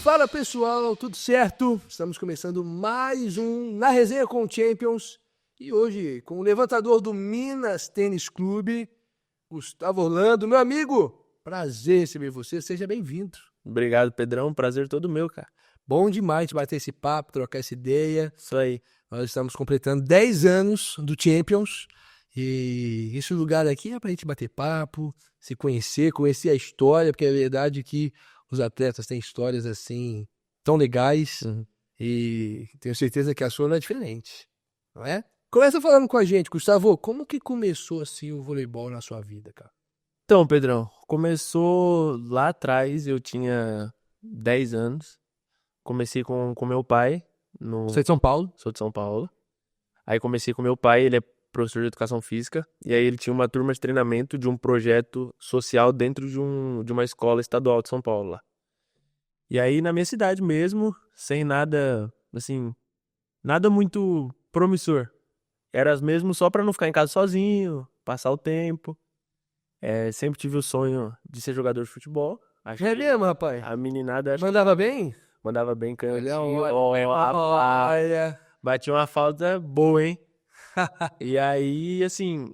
Fala pessoal, tudo certo? Estamos começando mais um Na Resenha com o Champions e hoje com o levantador do Minas Tênis Clube, Gustavo Orlando. Meu amigo, prazer receber você, seja bem-vindo. Obrigado, Pedrão, prazer todo meu, cara. Bom demais bater esse papo, trocar essa ideia. Isso aí. Nós estamos completando 10 anos do Champions e esse lugar aqui é pra gente bater papo, se conhecer a história, porque é verdade que os atletas têm histórias assim tão legais e tenho certeza que a sua não é diferente, não é? Começa falando com a gente, Gustavo, como que começou assim o voleibol na sua vida, cara? Então, Pedrão, começou lá atrás, eu tinha 10 anos. Comecei com meu pai. Você é de São Paulo? Sou de São Paulo. Aí comecei com meu pai, ele é professor de educação física. E aí ele tinha uma turma de treinamento de um projeto social dentro de uma escola estadual de São Paulo lá. E aí na minha cidade mesmo, sem nada, assim, nada muito promissor. Era mesmo só pra não ficar em casa sozinho, passar o tempo. Sempre tive o sonho de ser jogador de futebol. Acho É que mesmo, rapaz? a meninada Mandava bem? mandava bem canhotinho. Olha. Batia uma falta boa, hein? E aí, assim,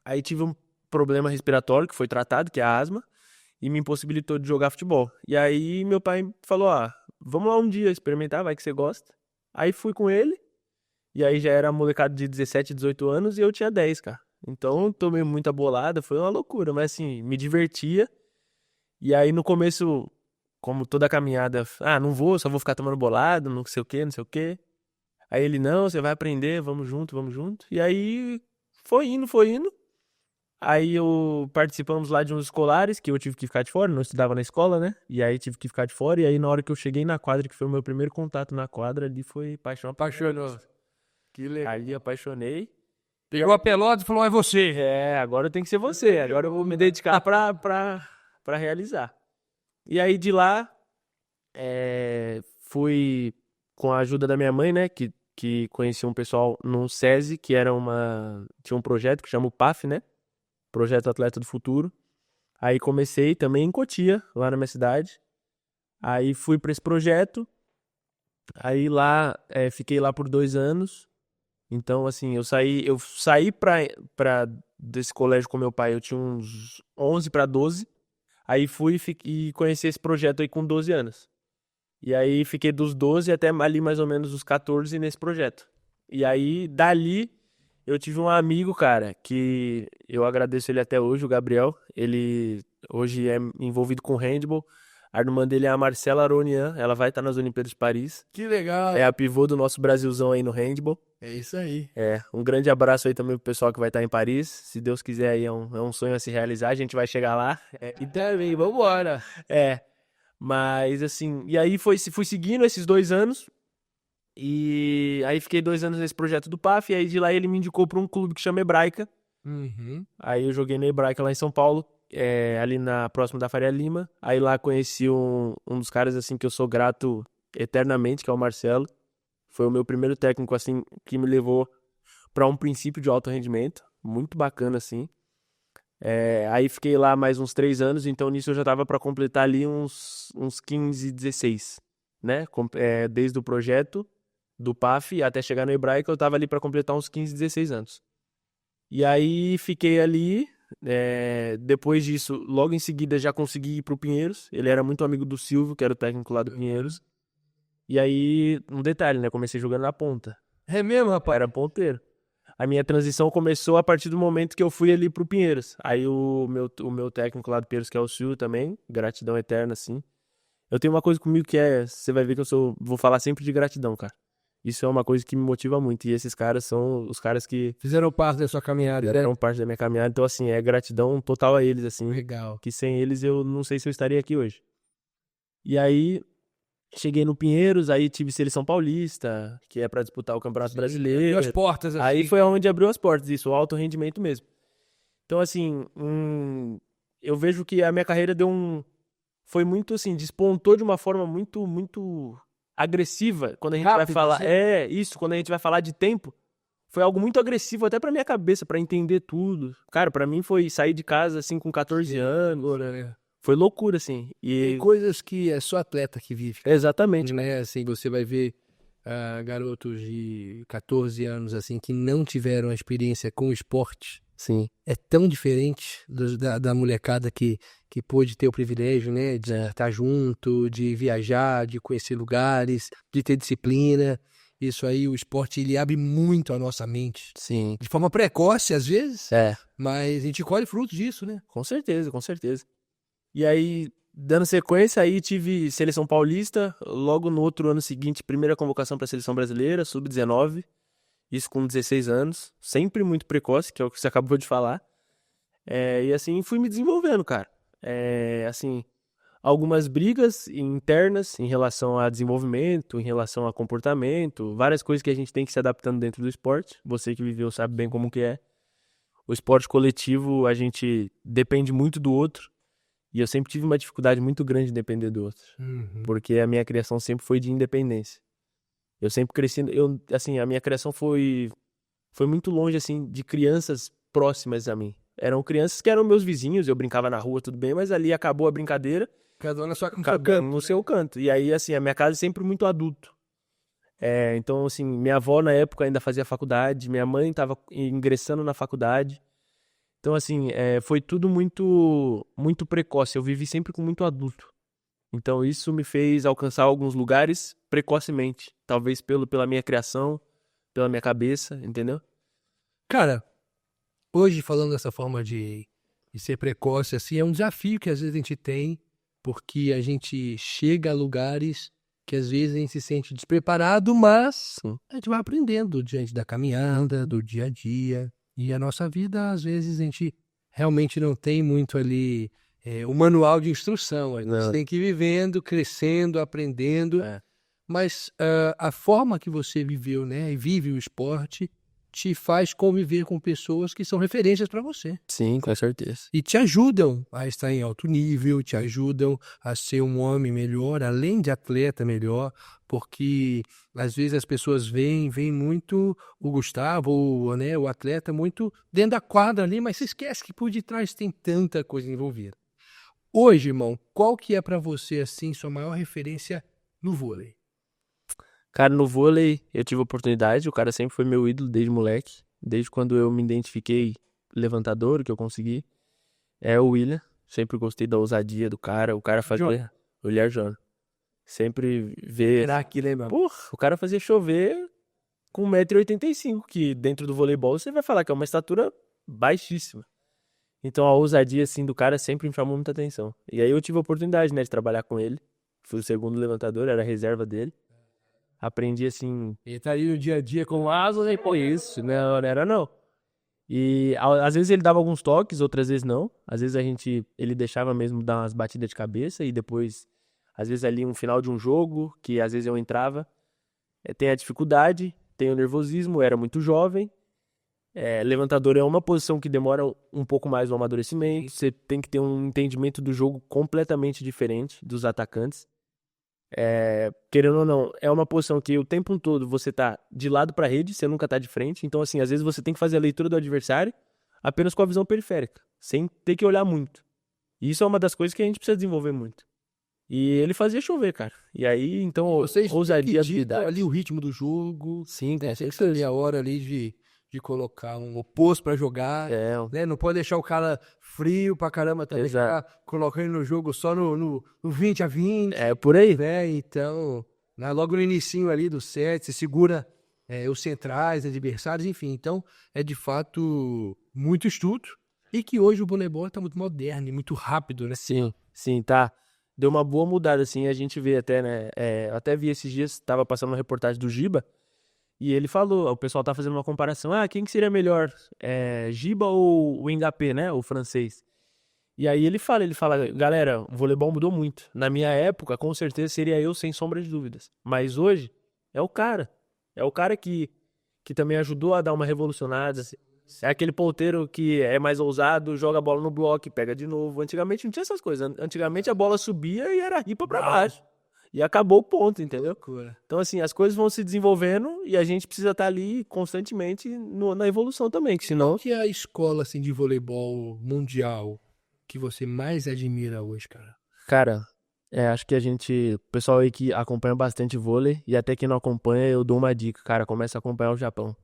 aí tive um problema respiratório que foi tratado, que é a asma, e me impossibilitou de jogar futebol. E aí meu pai falou, vamos lá um dia experimentar, vai que você gosta. Aí fui com ele, e aí já era molecado de 17, 18 anos, e eu tinha 10, cara. Então tomei muita bolada, foi uma loucura, mas assim, me divertia. E aí no começo, como toda caminhada, não vou, só vou ficar tomando bolado, não sei o quê, não sei o quê. Aí ele, não, você vai aprender, vamos junto, vamos junto. E aí foi indo, foi indo. Aí participamos lá de uns escolares, que eu tive que ficar de fora, não estudava na escola, né? E aí tive que ficar de fora, e aí na hora que eu cheguei na quadra, que foi o meu primeiro contato na quadra, ali foi paixão. Apaixonou. Que legal. Ali apaixonei. Pegou a pelota e falou, é você. Agora tem que ser você, agora eu vou me dedicar pra realizar. E aí de lá, fui com a ajuda da minha mãe, né, que conhecia um pessoal no SESI, que tinha um projeto que chama o PAF, né, Projeto Atleta do Futuro. Aí comecei também em Cotia, lá na minha cidade. Aí fui pra esse projeto, aí lá, fiquei lá por 2 anos. Então, assim, eu saí desse colégio com meu pai, eu tinha uns 11 para 12. Aí fui e conheci esse projeto aí com 12 anos. E aí fiquei dos 12 até ali mais ou menos os 14 nesse projeto. E aí, dali, eu tive um amigo, cara, que eu agradeço ele até hoje, o Gabriel. Ele hoje é envolvido com handball. A irmã dele é a Marcela Aronian, ela vai estar nas Olimpíadas de Paris. Que legal. É a pivô do nosso Brasilzão aí no handball. É isso aí. Um grande abraço aí também pro pessoal que vai estar em Paris. Se Deus quiser aí, é um sonho a se realizar, a gente vai chegar lá. E também, vambora. Mas assim, e aí fui seguindo esses 2 anos. E aí fiquei 2 anos nesse projeto do PAF, e aí de lá ele me indicou para um clube que chama Hebraica. Aí eu joguei na Hebraica lá em São Paulo, ali próximo da Faria Lima. Aí lá conheci um dos caras assim que eu sou grato eternamente, que é o Marcelo. Foi o meu primeiro técnico assim que me levou para um princípio de alto rendimento, muito bacana assim. Aí fiquei lá mais uns 3 anos, então nisso eu já tava para completar ali uns 15, 16, né? Desde o projeto do PAF até chegar no Hebraica, eu tava ali para completar uns 15, 16 anos. E aí fiquei ali, depois disso, logo em seguida já consegui ir pro Pinheiros. Ele era muito amigo do Silvio, que era o técnico lá do Pinheiros. E aí, um detalhe, né? Comecei jogando na ponta. É mesmo, rapaz? Era ponteiro. A minha transição começou a partir do momento que eu fui ali pro Pinheiros. Aí o meu técnico lá do Pinheiros, que é o Silvio também, gratidão eterna, assim. Eu tenho uma coisa comigo que você vai ver que vou falar sempre de gratidão, cara. Isso é uma coisa que me motiva muito. E esses caras são os caras que Fizeram parte da sua caminhada, né? fizeram parte da minha caminhada. Então, assim, é gratidão total a eles, assim. Legal. Que sem eles eu não sei se eu estaria aqui hoje. E aí, cheguei no Pinheiros, aí tive Seleção Paulista, que é pra disputar o Campeonato Brasileiro. As portas assim. Aí foi onde abriu as portas, isso, o alto rendimento mesmo. Então, assim, eu vejo que a minha carreira foi muito, assim, despontou de uma forma muito, muito agressiva. Quando a gente vai falar... assim? Quando a gente vai falar de tempo, foi algo muito agressivo até pra minha cabeça, pra entender tudo. Cara, pra mim foi sair de casa, assim, com 14 anos. Agora, né? Foi loucura, assim. Tem coisas que é só atleta que vive. Exatamente. Né? Assim, você vai ver garotos de 14 anos assim que não tiveram a experiência com o esporte. Sim. É tão diferente da molecada que pôde ter o privilégio, né, de estar junto, de viajar, de conhecer lugares, de ter disciplina. Isso aí, o esporte, ele abre muito a nossa mente. Sim. De forma precoce, às vezes, É. mas a gente colhe frutos disso, né? Com certeza, com certeza. E aí, dando sequência, aí tive Seleção Paulista, logo no outro ano seguinte, primeira convocação para a Seleção Brasileira, Sub-19, isso com 16 anos, sempre muito precoce, que é o que você acabou de falar. E assim, fui me desenvolvendo, cara. Assim, algumas brigas internas em relação a desenvolvimento, em relação a comportamento, várias coisas que a gente tem que se adaptando dentro do esporte. Você que viveu sabe bem como que é. O esporte coletivo, a gente depende muito do outro. E eu sempre tive uma dificuldade muito grande de depender do outro. Uhum. Porque a minha criação sempre foi de independência. Eu sempre cresci... assim, a minha criação foi muito longe, assim, de crianças próximas a mim. Eram crianças que eram meus vizinhos, eu brincava na rua, tudo bem, mas ali acabou a brincadeira. Cada um na sua Canto, no seu canto. E aí, assim, a minha casa é sempre muito adulto. Então, assim, minha avó na época ainda fazia faculdade, minha mãe estava ingressando na faculdade. Então, assim, foi tudo muito, muito precoce. Eu vivi sempre com muito adulto. Então, isso me fez alcançar alguns lugares precocemente. Talvez pela minha criação, pela minha cabeça, entendeu? Cara, hoje falando dessa forma de ser precoce, assim, é um desafio que às vezes a gente tem, porque a gente chega a lugares que às vezes a gente se sente despreparado, mas a gente vai aprendendo diante da caminhada, do dia a dia. E a nossa vida, às vezes, a gente realmente não tem muito ali o manual de instrução. A gente tem que ir vivendo, crescendo, aprendendo. Mas a forma que você viveu, né, e vive o esporte, te faz conviver com pessoas que são referências para você. Sim, com certeza. E te ajudam a estar em alto nível, te ajudam a ser um homem melhor, além de atleta melhor, porque às vezes as pessoas veem muito o Gustavo, né, o atleta, muito dentro da quadra ali, mas se esquece que por detrás tem tanta coisa envolvida. Hoje, irmão, qual que é para você, assim, sua maior referência no vôlei? Cara, no vôlei eu tive oportunidade, o cara sempre foi meu ídolo desde moleque, desde quando eu me identifiquei levantador, que eu consegui. É o William, sempre gostei da ousadia do cara, o cara fazia... O William Jona. Sempre vê... Será que lembra? Porra, o cara fazia chover com 1,85 m, que dentro do voleibol você vai falar que é uma estatura baixíssima. Então a ousadia, assim, do cara sempre me chamou muita atenção. E aí eu tive a oportunidade, né, de trabalhar com ele. Fui o segundo levantador, era a reserva dele. Aprendi, assim... Ele tá ali no dia a dia com asas e pô, isso. Não era não. E às vezes ele dava alguns toques, outras vezes não. Às vezes ele deixava mesmo dar umas batidas de cabeça e depois, às vezes ali no final de um jogo, que às vezes eu entrava, tem a dificuldade, tem o nervosismo, era muito jovem. Levantador é uma posição que demora um pouco mais o amadurecimento. Você tem que ter um entendimento do jogo completamente diferente dos atacantes. Querendo ou não, é uma posição que o tempo todo você tá de lado pra rede, você nunca tá de frente. Então, assim, às vezes você tem que fazer a leitura do adversário apenas com a visão periférica, sem ter que olhar muito. E isso é uma das coisas que a gente precisa desenvolver muito. E ele fazia chover, cara. E aí, então, vocês ousadia ali o ritmo do jogo. Sim, né? Tem que ser a hora ali de colocar um oposto pra jogar. Né? Não pode deixar o cara frio pra caramba também. Ficar colocando no jogo só no 20-20. Por aí. Né? Então, logo no inicinho ali do set, você segura os centrais, adversários, enfim. Então, é de fato muito estudo. E que hoje o voleibol tá muito moderno e muito rápido, né? Sim, tá. Deu uma boa mudada, assim, a gente vê até, né? Eu até vi esses dias, tava passando uma reportagem do Giba, e ele falou, o pessoal tá fazendo uma comparação, quem que seria melhor, Giba ou o Ngapé, né, o francês? E aí ele fala, galera, o voleibol mudou muito. Na minha época, com certeza, seria eu, sem sombra de dúvidas. Mas hoje, é o cara que também ajudou a dar uma revolucionada. É aquele ponteiro que é mais ousado, joga a bola no bloco e pega de novo. Antigamente não tinha essas coisas. Antigamente a bola subia e era ripa pra baixo. E acabou o ponto, entendeu? Então, assim, as coisas vão se desenvolvendo e a gente precisa estar ali constantemente na evolução também, que senão... Qual que é a escola, assim, de voleibol mundial que você mais admira hoje, cara? Cara, acho que o pessoal aí que acompanha bastante vôlei, e até quem não acompanha, eu dou uma dica, cara, começa a acompanhar o Japão.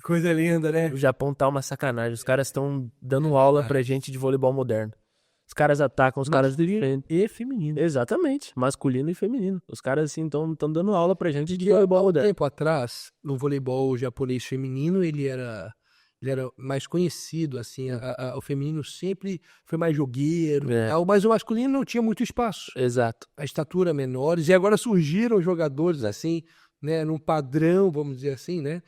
Coisa linda, né? O Japão tá uma sacanagem, os caras estão dando aula pra gente de voleibol moderno. Os caras atacam, os caras Masculino e feminino. Exatamente, masculino e feminino. Os caras, assim, estão dando aula pra gente de Há voleibol um moderno. tempo atrás, no voleibol japonês feminino, ele era mais conhecido, assim, o feminino sempre foi mais jogueiro, É. tal, mas o masculino não tinha muito espaço. Exato. A estatura menores, e agora surgiram jogadores assim, né, num padrão, vamos dizer assim, né,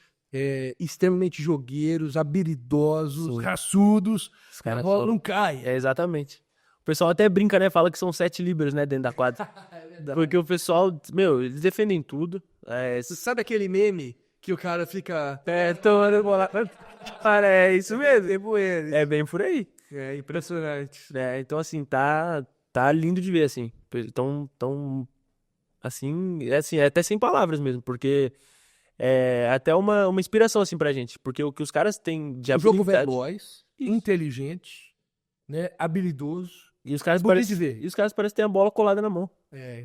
extremamente jogueiros, habilidosos, Sim. raçudos, Os a caras bola não cai. exatamente. O pessoal até brinca, né? Fala que são 7 líberos, né? Dentro da quadra. Porque o pessoal, meu, eles defendem tudo. Você sabe aquele meme que o cara fica... Tomando bola. Cara, é isso mesmo. Tempo ele. É bem por aí. É impressionante. Então, assim, tá lindo de ver, assim. Assim, é até sem palavras mesmo, porque é até uma inspiração, assim, pra gente. Porque o que os caras têm de Um jogo habilidade... veloz, inteligente, né, habilidoso. E os caras Bonito de ver. parecem ter a bola colada na mão.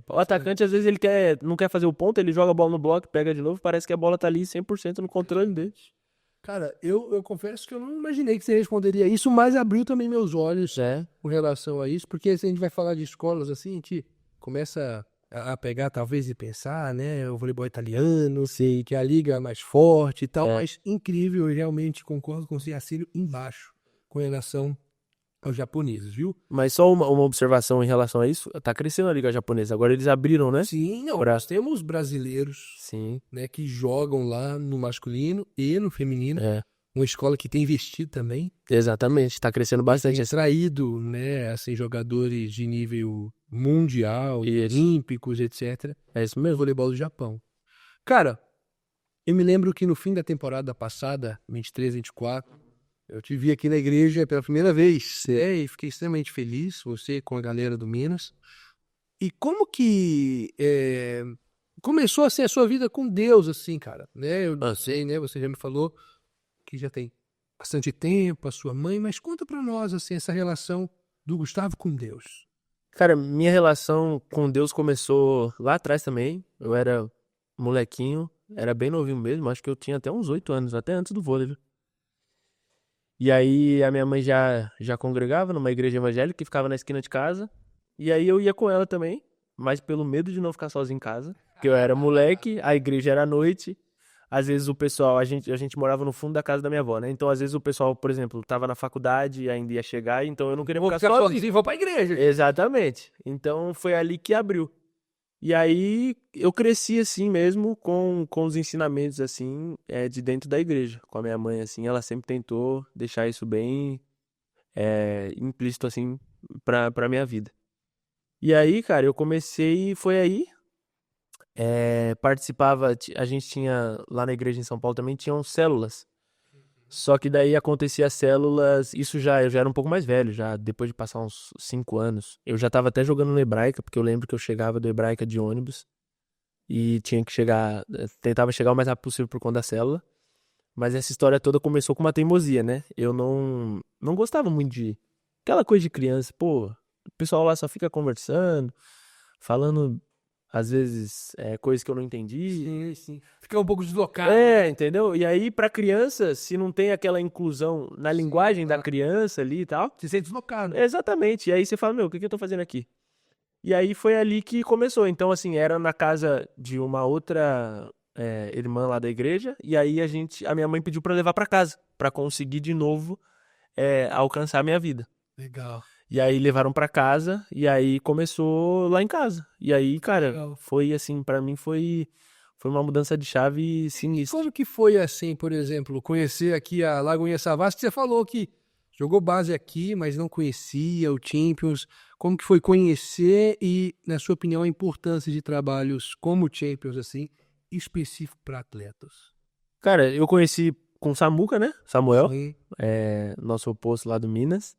O atacante, às vezes, ele não quer fazer o ponto, ele joga a bola no bloco, pega de novo, parece que a bola tá ali 100% no controle dele. Cara, eu confesso que eu não imaginei que você responderia isso, mas abriu também meus olhos com relação a isso, porque se a gente vai falar de escolas assim, a gente começa a pegar talvez e pensar, né, o voleibol italiano, sei que a liga é mais forte e tal, mas incrível, eu realmente concordo com o Ciacílio embaixo com relação aos japoneses, viu? Mas só uma observação em relação a isso, tá crescendo a liga japonesa, agora eles abriram, né? Sim, não, Pra- nós temos brasileiros, Sim, né, que jogam lá no masculino e no feminino, uma escola que tem investido também, exatamente, tá crescendo bastante. tem extraído, né, assim, jogadores de nível mundial, Isso. olímpicos, etc. É isso mesmo. Voleibol do Japão. Cara, eu me lembro que no fim da temporada passada, 23, 24, eu te vi aqui na igreja pela primeira vez, e fiquei extremamente feliz, você com a galera do Minas. E como que começou assim a sua vida com Deus, assim, cara, né? Eu sei, né? Você já me falou que já tem bastante tempo, a sua mãe, mas conta pra nós, assim, essa relação do Gustavo com Deus. Cara, minha relação com Deus começou lá atrás também. Eu era molequinho, era bem novinho mesmo, acho que eu tinha até uns 8 anos, até antes do vôlei, viu? E aí a minha mãe já congregava numa igreja evangélica que ficava na esquina de casa. E aí eu ia com ela também, mas pelo medo de não ficar sozinho em casa, porque eu era moleque, a igreja era à noite. Às vezes o pessoal, a gente morava no fundo da casa da minha avó, né? Então às vezes o pessoal, por exemplo, tava na faculdade e ainda ia chegar, então eu não queria Vou ficar ficar sozinho. sozinho, vou pra igreja. Exatamente. Então foi ali que abriu. E aí eu cresci assim mesmo com os ensinamentos assim de dentro da igreja. Com a minha mãe assim, ela sempre tentou deixar isso bem implícito assim pra minha vida. E aí, cara, eu comecei, foi aí, participava, a gente tinha lá na igreja em São Paulo também tinham células. Só que daí acontecia células, eu já era um pouco mais velho, já depois de passar uns 5 anos. Eu já tava até jogando no Hebraica, porque eu lembro que eu chegava do Hebraica de ônibus e tinha que chegar, tentava chegar o mais rápido possível por conta da célula. Mas essa história toda começou com uma teimosia, né? Eu não gostava muito de aquela coisa de criança, pô, o pessoal lá só fica conversando, falando às vezes coisas que eu não entendi. Sim, sim. Fica um pouco deslocado. Entendeu? E aí, pra criança, se não tem aquela inclusão na linguagem da criança ali e tal. Você se sente deslocado. Exatamente. E aí você fala, meu, o que eu tô fazendo aqui? E aí foi ali que começou. Então, assim, era na casa de uma outra irmã lá da igreja. E aí a minha mãe pediu pra eu levar pra casa, pra conseguir de novo alcançar a minha vida. Legal. E aí levaram pra casa, e aí começou lá em casa. E aí, cara, Legal. foi assim, pra mim foi uma mudança de chave sinistra. Como que foi assim, por exemplo, conhecer aqui a Lagoinha Savassi, que você falou que jogou base aqui, mas não conhecia o Champions. Como que foi conhecer e, na sua opinião, a importância de trabalhos como o Champions, assim, específico para atletas? Cara, eu conheci com o Samuca, né? Samuel, Sim. nosso oposto lá do Minas.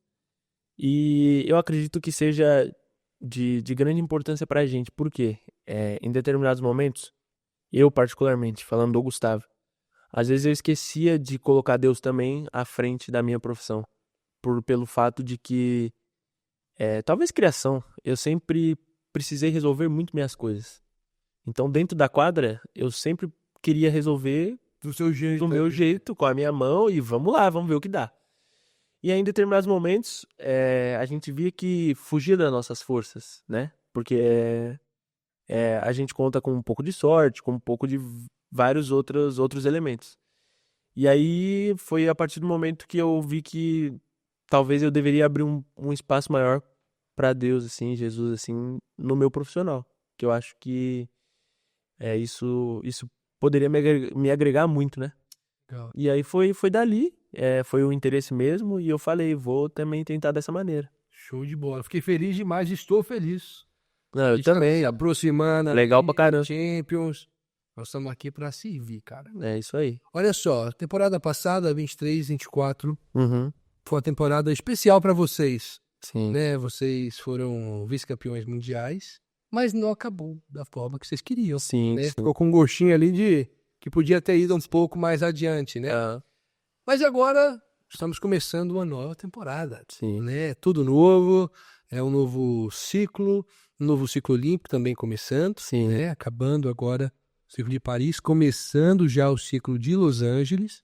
E eu acredito que seja de grande importância pra gente. Por quê? Em determinados momentos, eu particularmente, falando do Gustavo, às vezes eu esquecia de colocar Deus também à frente da minha profissão. Pelo fato de que Talvez criação. Eu sempre precisei resolver muito minhas coisas. Então, dentro da quadra, eu sempre queria resolver Do seu jeito. do meu jeito, com a minha mão, e vamos lá, vamos ver o que dá. E aí, em determinados momentos, a gente via que fugia das nossas forças, né? Porque a gente conta com um pouco de sorte, com um pouco de vários outros elementos. E aí, foi a partir do momento que eu vi que talvez eu deveria abrir um espaço maior para Deus, assim, Jesus, assim, no meu profissional. Que eu acho que isso poderia me agregar muito, né? Legal. E aí foi dali, foi o interesse mesmo, e eu falei, vou também tentar dessa maneira. Show de bola. Fiquei feliz demais, estou feliz. Não, eu também. Se aproximando. Legal pra caramba. Champions. Nós estamos aqui para servir, cara. É isso aí. Olha só, temporada passada, 23, 24, Uhum. foi uma temporada especial para vocês, Sim. né? Vocês foram vice-campeões mundiais, mas não acabou da forma que vocês queriam, Sim, né? sim. Ficou com um gostinho ali de que podia ter ido um pouco mais adiante, né? Ah, Mas agora estamos começando uma nova temporada, sim. né? Tudo novo, um novo ciclo olímpico também começando, Sim. né? Acabando agora o ciclo de Paris, começando já o ciclo de Los Angeles.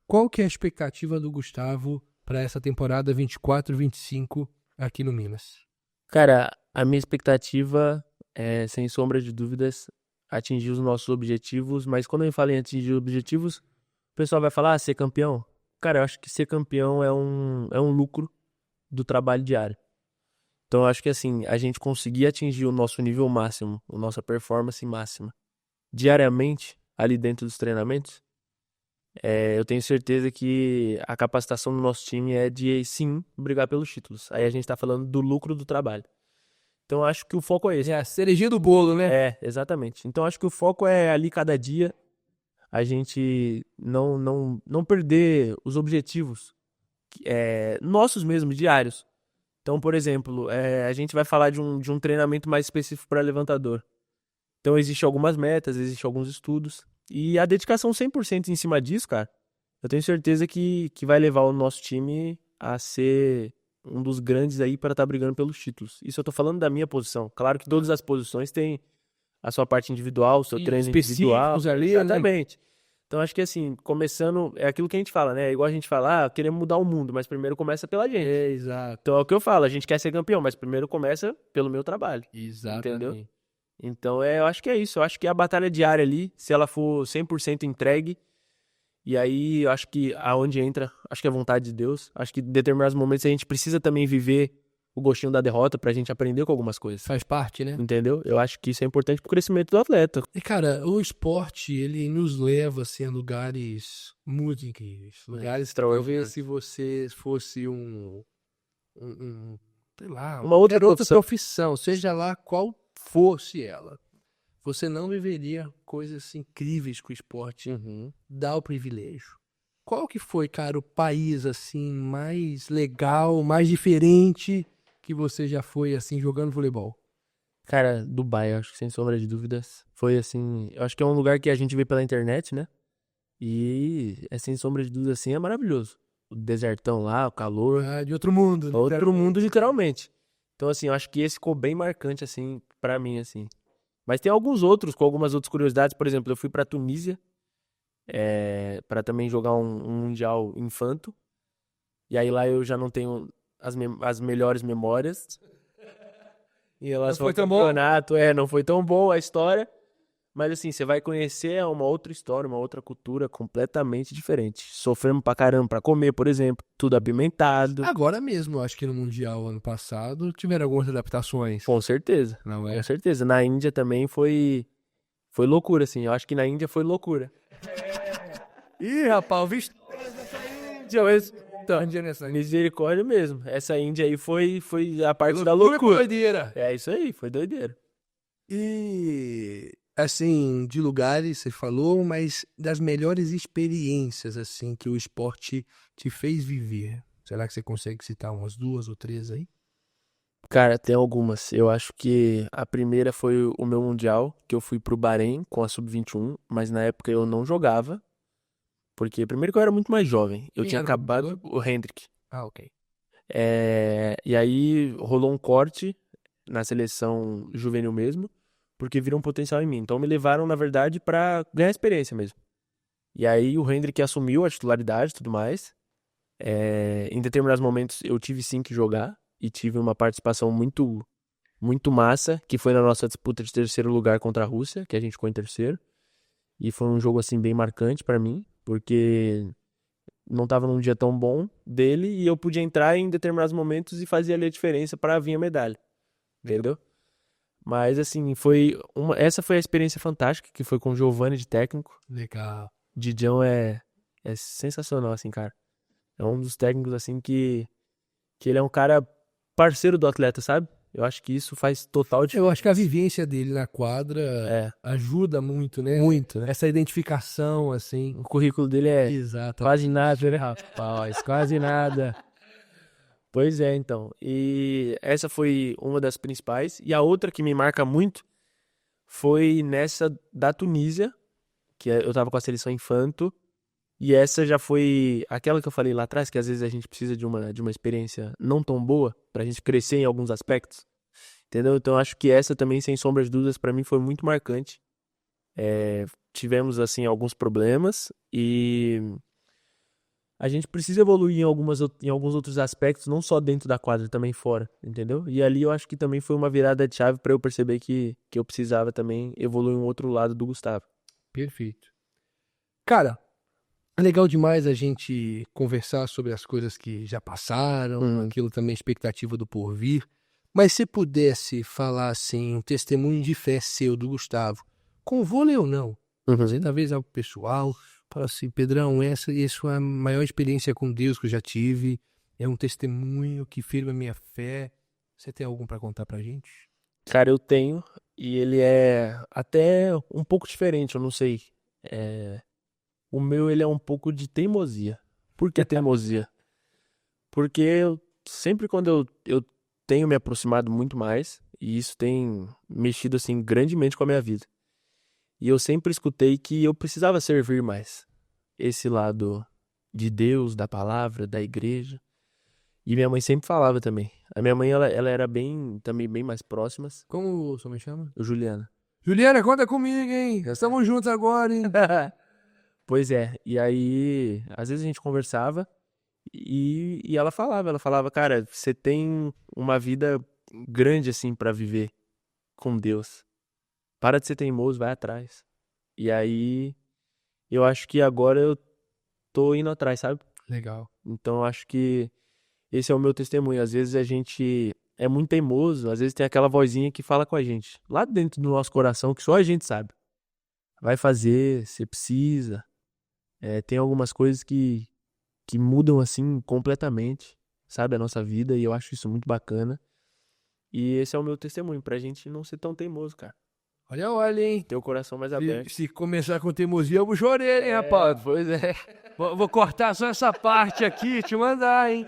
Qual que é a expectativa do Gustavo para essa temporada 24-25 aqui no Minas? Cara, a minha expectativa é, sem sombra de dúvidas, atingir os nossos objetivos, mas quando eu falo em atingir objetivos, o pessoal vai falar, ser campeão. Cara, eu acho que ser campeão é um lucro do trabalho diário. Então, eu acho que assim, a gente conseguir atingir o nosso nível máximo, a nossa performance máxima, diariamente, ali dentro dos treinamentos, eu tenho certeza que a capacitação do nosso time é de, sim, brigar pelos títulos. Aí a gente tá falando do lucro do trabalho. Então, eu acho que o foco é esse. É a cerejinha do bolo, né? Exatamente. Então, acho que o foco é ali cada dia a gente não perder os objetivos nossos mesmos, diários. Então, por exemplo, a gente vai falar de um treinamento mais específico para levantador. Então, existem algumas metas, existem alguns estudos. E a dedicação 100% em cima disso, cara, eu tenho certeza que vai levar o nosso time a ser um dos grandes aí para estar brigando pelos títulos. Isso eu tô falando da minha posição. Claro que todas as posições têm a sua parte individual, o seu treino individual. Específicos ali, Exatamente. Então, acho que assim, começando, é aquilo que a gente fala, né? Igual a gente fala, queremos mudar o mundo, mas primeiro começa pela gente. Exato. Então, é o que eu falo, a gente quer ser campeão, mas primeiro começa pelo meu trabalho. Exatamente. Entendeu? Então, eu acho que é isso. Eu acho que é a batalha diária ali, se ela for 100% entregue, e aí eu acho que aonde entra, acho que é a vontade de Deus. Acho que em determinados momentos a gente precisa também viver o gostinho da derrota pra gente aprender com algumas coisas. Faz parte, né? Entendeu? Eu acho que isso é importante pro crescimento do atleta. E, cara, o esporte, ele nos leva, assim, a lugares muito incríveis. Lugares, talvez, se você fosse sei lá, Uma outra profissão, seja lá qual fosse ela, você não viveria coisas incríveis que o esporte dá o privilégio. Qual que foi, cara, o país, assim, mais legal, mais diferente que você já foi, assim, jogando voleibol? Cara, Dubai, eu acho que sem sombra de dúvidas. Foi assim, eu acho que é um lugar que a gente vê pela internet, né? E sem sombra de dúvida, assim, é maravilhoso. O desertão lá, o calor. De outro mundo. Outro mundo, literalmente. Então, assim, eu acho que esse ficou bem marcante, assim, pra mim, assim. Mas tem alguns outros, com algumas outras curiosidades. Por exemplo, eu fui pra Tunísia, pra também jogar um Mundial Infanto. E aí lá eu já não tenho as melhores memórias. Em relação ao campeonato, não foi tão bom a história. Mas assim, você vai conhecer uma outra história, uma outra cultura completamente diferente. Sofremos pra caramba pra comer, por exemplo. Tudo apimentado. Agora mesmo, acho que no Mundial ano passado tiveram algumas adaptações. Com certeza. Não é? Com certeza. Na Índia também foi loucura, assim. Eu acho que na Índia foi loucura. Ih, rapaz, eu vi Misericórdia mesmo. Essa Índia aí foi a parte da loucura. loucura. Doideira. É isso aí, foi doideira. E, assim, de lugares, você falou, mas das melhores experiências, assim, que o esporte te fez viver. Será que você consegue citar umas 2 ou 3 aí? Cara, tem algumas. Eu acho que a primeira foi o meu Mundial, que eu fui pro Bahrein com a Sub-21, mas na época eu não jogava. Porque primeiro que eu era muito mais jovem. Eu Quem tinha era o acabado jogador? o Hendrick. Ah, ok. E aí rolou um corte na seleção juvenil mesmo, porque viram um potencial em mim. Então me levaram, na verdade, pra ganhar experiência mesmo. E aí o Hendrick assumiu a titularidade e tudo mais. Em determinados momentos eu tive sim que jogar e tive uma participação muito, muito massa, que foi na nossa disputa de terceiro lugar contra a Rússia, que a gente ficou em terceiro. E foi um jogo assim bem marcante pra mim, porque não tava num dia tão bom dele e eu podia entrar em determinados momentos e fazer ali a diferença pra vir a medalha. Entendeu? Mas assim, essa foi a experiência fantástica, que foi com o Giovani de técnico. Legal. Didião é sensacional, assim, cara. É um dos técnicos, assim, que ele é um cara parceiro do atleta, sabe? Eu acho que isso faz total diferença. Eu acho que a vivência dele na quadra ajuda muito, né? Muito, né? Essa identificação, assim. O currículo dele é Exato. quase nada, né, rapaz? Quase nada. Pois é, então. E essa foi uma das principais. E a outra que me marca muito foi nessa da Tunísia, que eu tava com a seleção infanto. E essa já foi aquela que eu falei lá atrás, que às vezes a gente precisa de uma experiência não tão boa pra gente crescer em alguns aspectos. Entendeu? Então eu acho que essa também, sem sombra de dúvidas, pra mim foi muito marcante. Tivemos, assim, alguns problemas e a gente precisa evoluir em alguns outros aspectos, não só dentro da quadra, também fora, entendeu? E ali eu acho que também foi uma virada de chave pra eu perceber que eu precisava também evoluir um outro lado do Gustavo. Perfeito. Cara, é legal demais a gente conversar sobre as coisas que já passaram, aquilo também, expectativa do porvir. Mas se pudesse falar, assim, um testemunho de fé seu, do Gustavo, com vôlei ou não, fazer talvez algo pessoal, fala assim, Pedrão, essa é a maior experiência com Deus que eu já tive, é um testemunho que firma a minha fé. Você tem algum pra contar pra gente? Cara, eu tenho, e ele é até um pouco diferente, eu não sei. O meu, ele é um pouco de teimosia. Por que teimosia? Porque sempre quando eu tenho me aproximado muito mais, e isso tem mexido, assim, grandemente com a minha vida. E eu sempre escutei que eu precisava servir mais esse lado de Deus, da palavra, da igreja. E minha mãe sempre falava também. A minha mãe, ela era também bem mais próximas. Como sua mãe chama? Juliana. Juliana, conta comigo, hein? Nós estamos juntos agora, hein? Pois é, e aí, às vezes a gente conversava e ela falava, cara, você tem uma vida grande, assim, pra viver com Deus. Para de ser teimoso, vai atrás. E aí, eu acho que agora eu tô indo atrás, sabe? Legal. Então, eu acho que esse é o meu testemunho. Às vezes a gente é muito teimoso, às vezes tem aquela vozinha que fala com a gente, lá dentro do nosso coração, que só a gente sabe. Vai fazer, você precisa. Tem algumas coisas que mudam, assim, completamente, sabe, a nossa vida, e eu acho isso muito bacana. E esse é o meu testemunho, pra gente não ser tão teimoso, cara. Olha, hein? Ter o coração mais aberto. Se começar com teimosia, eu vou chorar, hein, rapaz? Pois é. Vou cortar só essa parte aqui e te mandar, hein?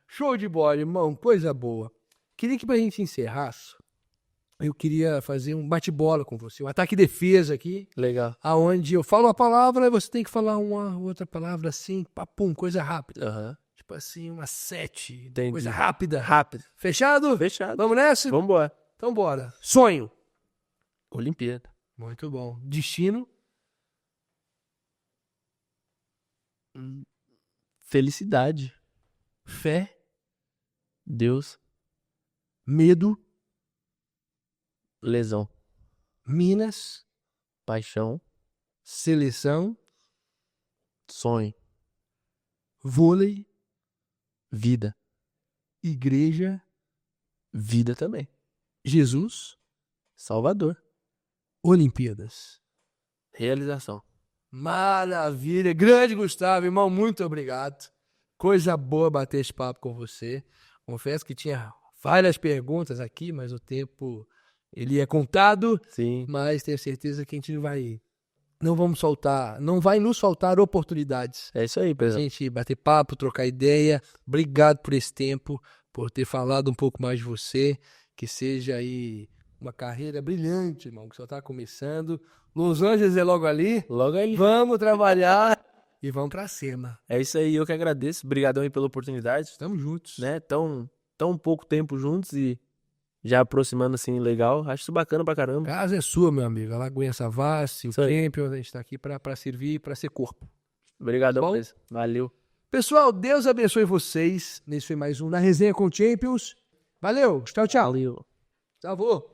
Show de bola, irmão. Coisa boa. Queria que pra gente encerrar, eu queria fazer um bate-bola com você, um ataque e defesa aqui, Legal. aonde eu falo uma palavra e você tem que falar uma outra palavra assim, papum, coisa rápida. Aham. Tipo assim, uma 7, Entendi. coisa rápida. Rápido. Fechado? Fechado. Vamos nessa? Vambora. Então bora. Sonho. Olimpíada. Muito bom. Destino. Felicidade. Fé. Deus. Medo. Lesão. Minas. Paixão. Seleção. Sonho. Vôlei. Vida. Igreja. Vida também. Jesus. Salvador. Olimpíadas. Realização. Maravilha. Grande Gustavo, irmão, muito obrigado. Coisa boa bater esse papo com você. Confesso que tinha várias perguntas aqui, mas o tempo ele é contado. Sim. Mas tenho certeza que a gente não vai nos faltar oportunidades. É isso aí, A pessoal. gente bater papo, trocar ideia. Obrigado por esse tempo, por ter falado um pouco mais de você. Que seja aí uma carreira brilhante, irmão, que só está começando. Los Angeles é logo ali. Logo aí. Vamos trabalhar. E vamos pra cima. É isso aí, eu que agradeço. Obrigadão aí pela oportunidade. Estamos juntos. Né? Tão pouco tempo juntos e já aproximando assim, legal. Acho isso bacana pra caramba. A casa é sua, meu amigo. A Lagoinha Savassi, o Champions, a gente tá aqui pra servir, pra ser corpo. Obrigadão, Bom? valeu. Pessoal, Deus abençoe vocês. Nesse foi mais um Na Resenha com Champions. Valeu, tchau, tchau. Valeu. Salvou.